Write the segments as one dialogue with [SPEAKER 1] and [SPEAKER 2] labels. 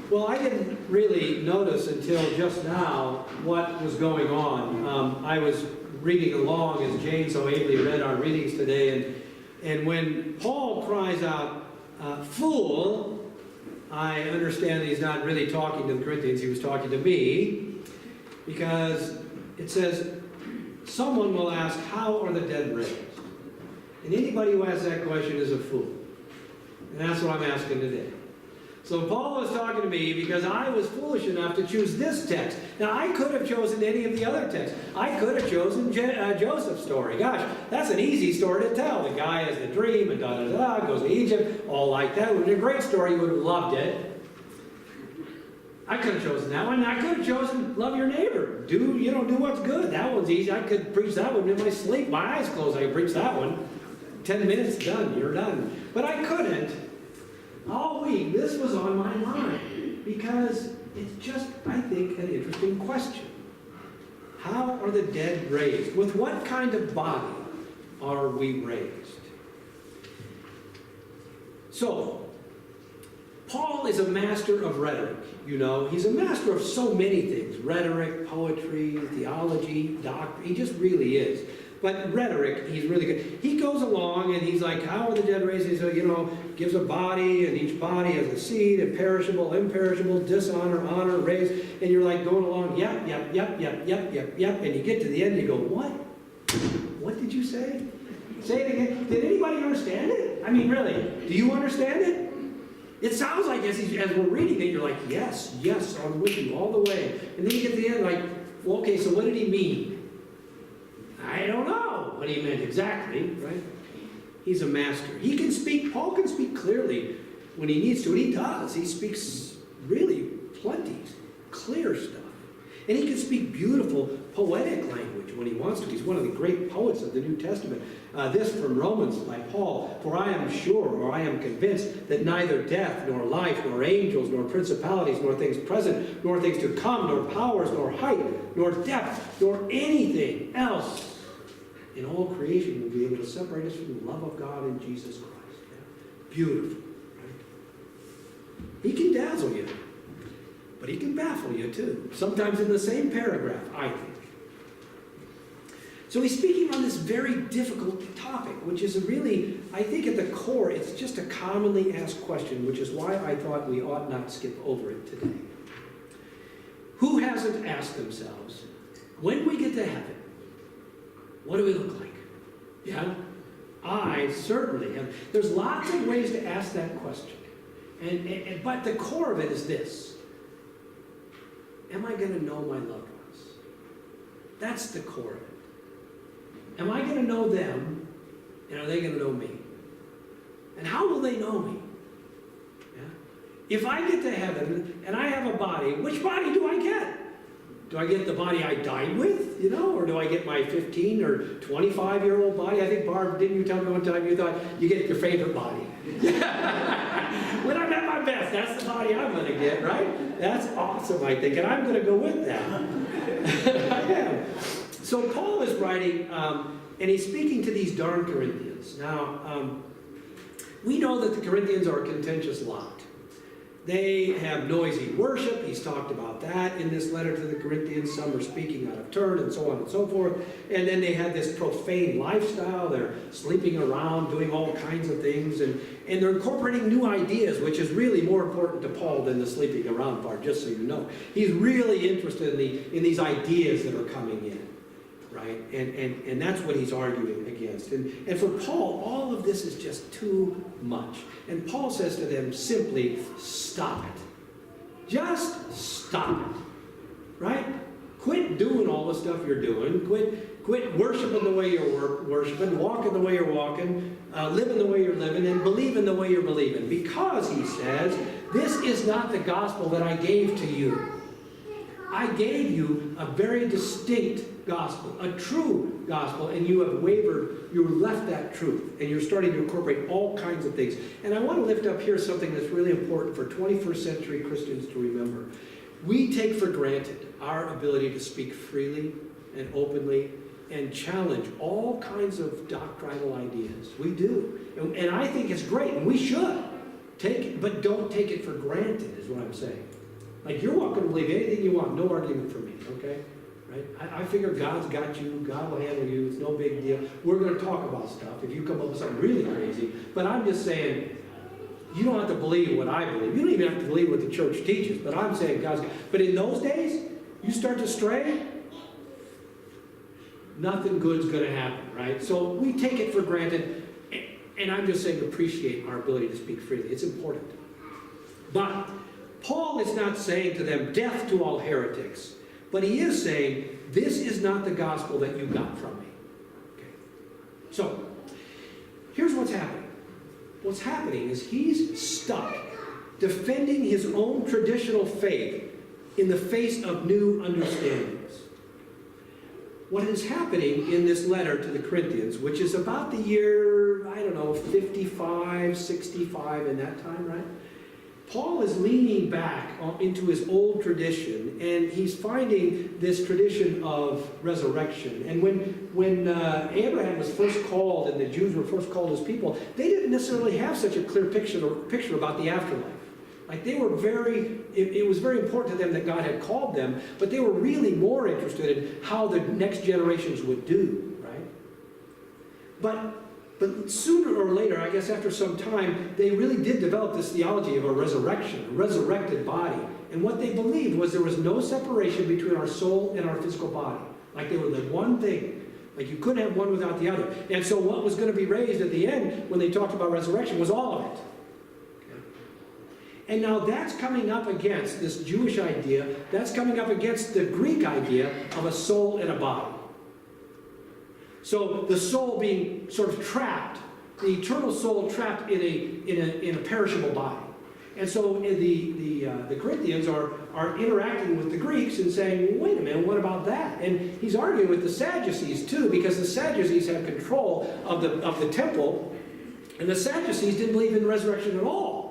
[SPEAKER 1] Well, I didn't really notice until just now what was going on. I was reading along as Jane so ably read our readings today, and when Paul cries out, fool, I understand that he's not really talking to the Corinthians, he was talking to me, because it says, someone will ask, how are the dead raised? And anybody who asks that question is a fool. And that's what I'm asking today. So Paul was talking to me because I was foolish enough to choose this text. Now, I could have chosen any of the other texts. I could have chosen Joseph's story. Gosh, that's an easy story to tell. The guy has the dream and da-da-da, goes to Egypt, all like that. It was a great story. You would have loved it. I could have chosen that one. I could have chosen love your neighbor. Do what's good. That one's easy. I could preach that one in my sleep. My eyes closed. I could preach that one. 10 minutes, done. You're done. But I couldn't. All week, this was on my mind because it's just, I think, an interesting question. How are the dead raised? With what kind of body are we raised? So, Paul is a master of rhetoric, you know. He's a master of so many things. Rhetoric, poetry, theology, doctrine. He just really is. But rhetoric, he's really good. He goes along and he's like, how are the dead raised? He says, gives a body, and each body has a seed, imperishable, imperishable, dishonor, honor, raised. And you're like going along, yep. And you get to the end and you go, what? What did you say? Say it again. Did anybody understand it? I mean, really, do you understand it? It sounds like as we're reading it, you're like, yes, I'm with you all the way. And then you get to the end like, well, okay, so what did he mean? I don't know what he meant exactly, right? He's a master. Paul can speak clearly when he needs to, and he does. He speaks really plenty, clear stuff. And he can speak beautiful, poetic language when he wants to. He's one of the great poets of the New Testament. This from Romans by Paul, for I am sure, or I am convinced, that neither death, nor life, nor angels, nor principalities, nor things present, nor things to come, nor powers, nor height, nor depth, nor anything else in all creation will be able to separate us from the love of God in Jesus Christ. Yeah? Beautiful, right? He can dazzle you, but he can baffle you too. Sometimes in the same paragraph, I think. So he's speaking on this very difficult topic, which is really, I think at the core, it's just a commonly asked question, which is why I thought we ought not skip over it today. Who hasn't asked themselves, when we get to heaven, what do we look like? Yeah? I certainly have. There's lots of ways to ask that question. But the core of it is this. Am I going to know my loved ones? That's the core of it. Am I going to know them, and are they going to know me? And how will they know me? Yeah? If I get to heaven, and I have a body, which body do I get? Do I get the body I died with, or do I get my 15 or 25-year-old body? I think, Barb, didn't you tell me one time you thought you get your favorite body? When I'm at my best, that's the body I'm going to get, right? That's awesome, I think, and I'm going to go with that. I am. So Paul is writing, and he's speaking to these darn Corinthians. Now, we know that the Corinthians are a contentious lot. They have noisy worship. He's talked about that in this letter to the Corinthians. Some are speaking out of turn and so on and so forth. And then they have this profane lifestyle. They're sleeping around, doing all kinds of things. And they're incorporating new ideas, which is really more important to Paul than the sleeping around part, just so you know. He's really interested in these ideas that are coming in, right? And that's what he's arguing against. And for Paul, all of this is just too much. And Paul says to them simply, stop it. Just stop it. Right? Quit doing all the stuff you're doing. Quit worshiping the way you're worshiping, walking the way you're walking, living the way you're living, and believing the way you're believing. Because, he says, this is not the gospel that I gave to you. I gave you a very distinct gospel, a true gospel, and you have wavered, you left that truth, and you're starting to incorporate all kinds of things. And I want to lift up here something that's really important for 21st century Christians to remember. We take for granted our ability to speak freely and openly and challenge all kinds of doctrinal ideas. We do. And I think it's great, and we should. But don't take it for granted, is what I'm saying. Like, you're welcome to believe anything you want, no argument for me, okay? Right? I figure God's got you, God will handle you, it's no big deal. We're going to talk about stuff if you come up with something really crazy. But I'm just saying, you don't have to believe what I believe. You don't even have to believe what the church teaches. But I'm saying God's got. But in those days, you start to stray, nothing good's going to happen, right? So we take it for granted. And I'm just saying, appreciate our ability to speak freely. It's important. But Paul is not saying to them, death to all heretics. But he is saying, this is not the gospel that you got from me. Okay. So, here's what's happening. What's happening is he's stuck defending his own traditional faith in the face of new understandings. What is happening in this letter to the Corinthians, which is about the year, 55, 65 in that time, right? Paul is leaning back into his old tradition, and he's finding this tradition of resurrection. And when Abraham was first called, and the Jews were first called as people, they didn't necessarily have such a clear picture about the afterlife. Like, they were it was very important to them that God had called them, but they were really more interested in how the next generations would do, right? But sooner or later, I guess after some time, they really did develop this theology of a resurrection, a resurrected body. And what they believed was there was no separation between our soul and our physical body. Like, they were the one thing. Like, you couldn't have one without the other. And so what was going to be raised at the end, when they talked about resurrection, was all of it. Okay. And now that's coming up against this Jewish idea, that's coming up against the Greek idea of a soul and a body. So the soul being sort of trapped, the eternal soul trapped in a perishable body. And so the Corinthians are interacting with the Greeks and saying, wait a minute, what about that? And he's arguing with the Sadducees too, because the Sadducees have control of the temple, and the Sadducees didn't believe in resurrection at all.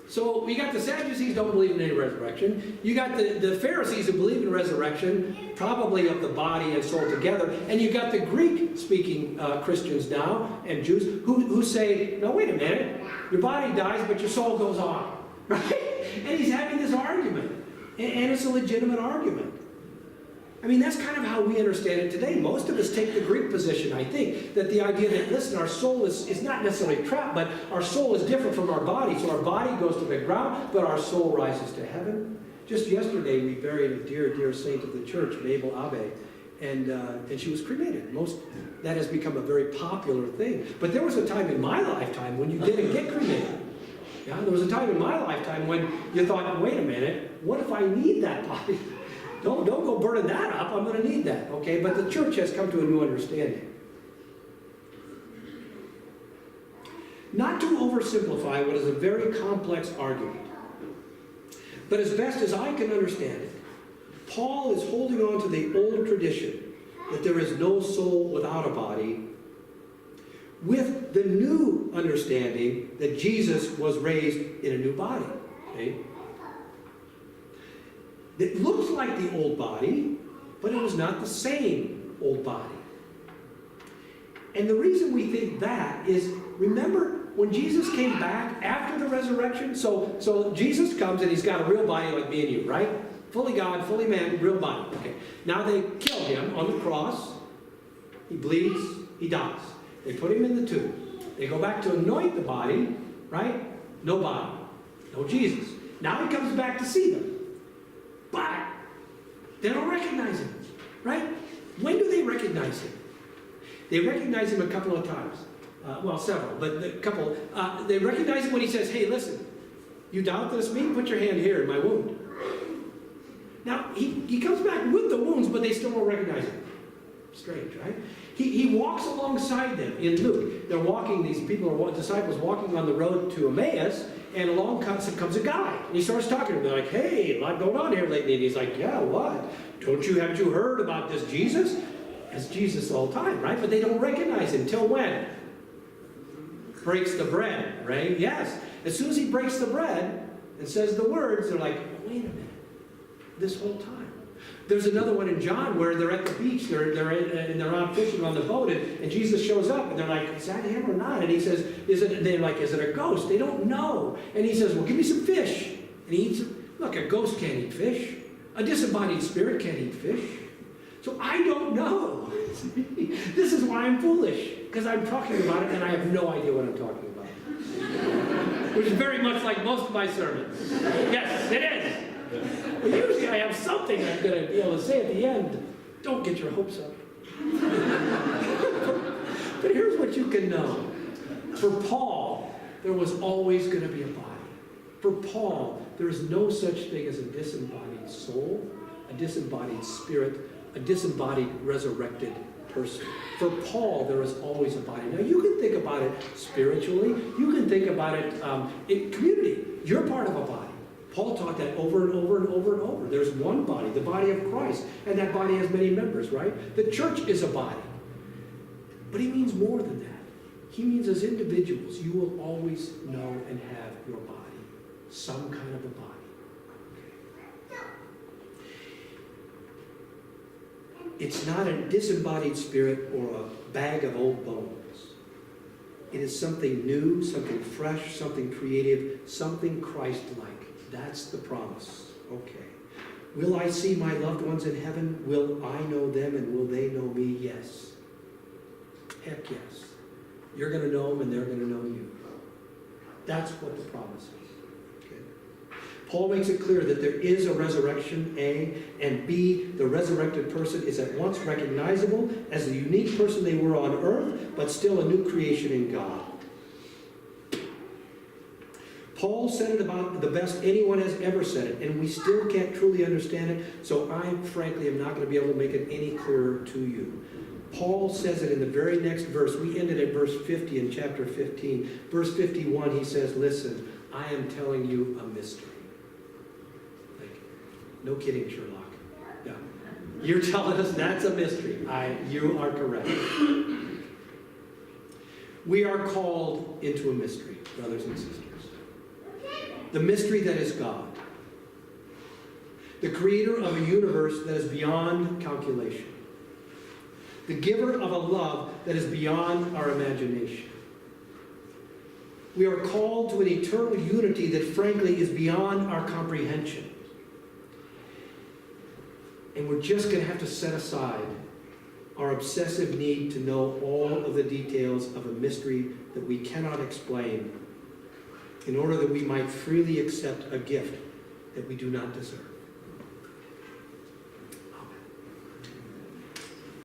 [SPEAKER 1] So you got the Sadducees don't believe in any resurrection. You got the Pharisees who believe in resurrection, probably of the body and soul together. And you got the Greek-speaking Christians now and Jews who say, no, wait a minute. Your body dies, but your soul goes on. Right? And he's having this argument. And it's a legitimate argument. I mean, that's kind of how we understand it today. Most of us take the Greek position, I think, that the idea that, listen, our soul is not necessarily trapped, but our soul is different from our body. So our body goes to the ground, but our soul rises to heaven. Just yesterday, we buried a dear, dear saint of the church, Mabel Abbe, and she was cremated. That has become a very popular thing. But there was a time in my lifetime when you didn't get cremated. Yeah, there was a time in my lifetime when you thought, wait a minute, what if I need that body? Don't go burning that up. I'm going to need that. Okay, but the church has come to a new understanding. Not to oversimplify what is a very complex argument, but as best as I can understand it, Paul is holding on to the old tradition that there is no soul without a body, with the new understanding that Jesus was raised in a new body. Okay? It looks like the old body, but it was not the same old body. And the reason we think that is, remember when Jesus came back after the resurrection? So Jesus comes and he's got a real body like me and you, right? Fully God, fully man, real body. Okay. Now they kill him on the cross. He bleeds, he dies. They put him in the tomb. They go back to anoint the body, right? No body. No Jesus. Now he comes back to see them. But they don't recognize him, right? When do they recognize him? They recognize him a couple of times. Well, several, but a couple. They recognize him when he says, hey, listen, you doubt that it's me? Put your hand here in my wound. Now, he comes back with the wounds, but they still don't recognize him. Strange, right? He walks alongside them in Luke. They're walking, these people are disciples walking on the road to Emmaus, and along comes a guy. And he starts talking to them. They're like, hey, a lot going on here lately. And he's like, yeah, what? Haven't you heard about this Jesus? It's Jesus all the time, right? But they don't recognize him. Till when? Breaks the bread, right? Yes. As soon as he breaks the bread and says the words, they're like, wait a minute. This whole time. There's another one in John where they're at the beach, they're out fishing on the boat, and Jesus shows up, and they're like, is that him or not? And he says, is it a ghost? They don't know. And he says, well, give me some fish. And he eats it. Look, a ghost can't eat fish. A disembodied spirit can't eat fish. So I don't know. This is why I'm foolish, because I'm talking about it and I have no idea what I'm talking about. Which is very much like most of my sermons. Yes, it is. But usually I have something I'm going to be able to say at the end. Don't get your hopes up. But here's what you can know. For Paul, there was always going to be a body. For Paul, there is no such thing as a disembodied soul, a disembodied spirit, a disembodied resurrected person. For Paul, there is always a body. Now, you can think about it spiritually. You can think about it in community. You're part of a body. Paul taught that over and over and over and over. There's one body, the body of Christ, and that body has many members, right? The church is a body. But he means more than that. He means as individuals, you will always know and have your body, some kind of a body. It's not a disembodied spirit or a bag of old bones. It is something new, something fresh, something creative, something Christ-like. That's the promise. Okay. Will I see my loved ones in heaven? Will I know them and will they know me? Yes. Heck yes. You're going to know them and they're going to know you. That's what the promise is. Paul makes it clear that there is a resurrection, A, and B, the resurrected person is at once recognizable as the unique person they were on earth, but still a new creation in God. Paul said it about the best anyone has ever said it, and we still can't truly understand it, so I, frankly, am not going to be able to make it any clearer to you. Paul says it in the very next verse. We ended at verse 50 in chapter 15. Verse 51, he says, listen, I am telling you a mystery. No kidding, Sherlock. Yeah. You're telling us that's a mystery. You are correct. We are called into a mystery, brothers and sisters. The mystery that is God. The creator of a universe that is beyond calculation. The giver of a love that is beyond our imagination. We are called to an eternal unity that, frankly, is beyond our comprehension. And we're just going to have to set aside our obsessive need to know all of the details of a mystery that we cannot explain in order that we might freely accept a gift that we do not deserve.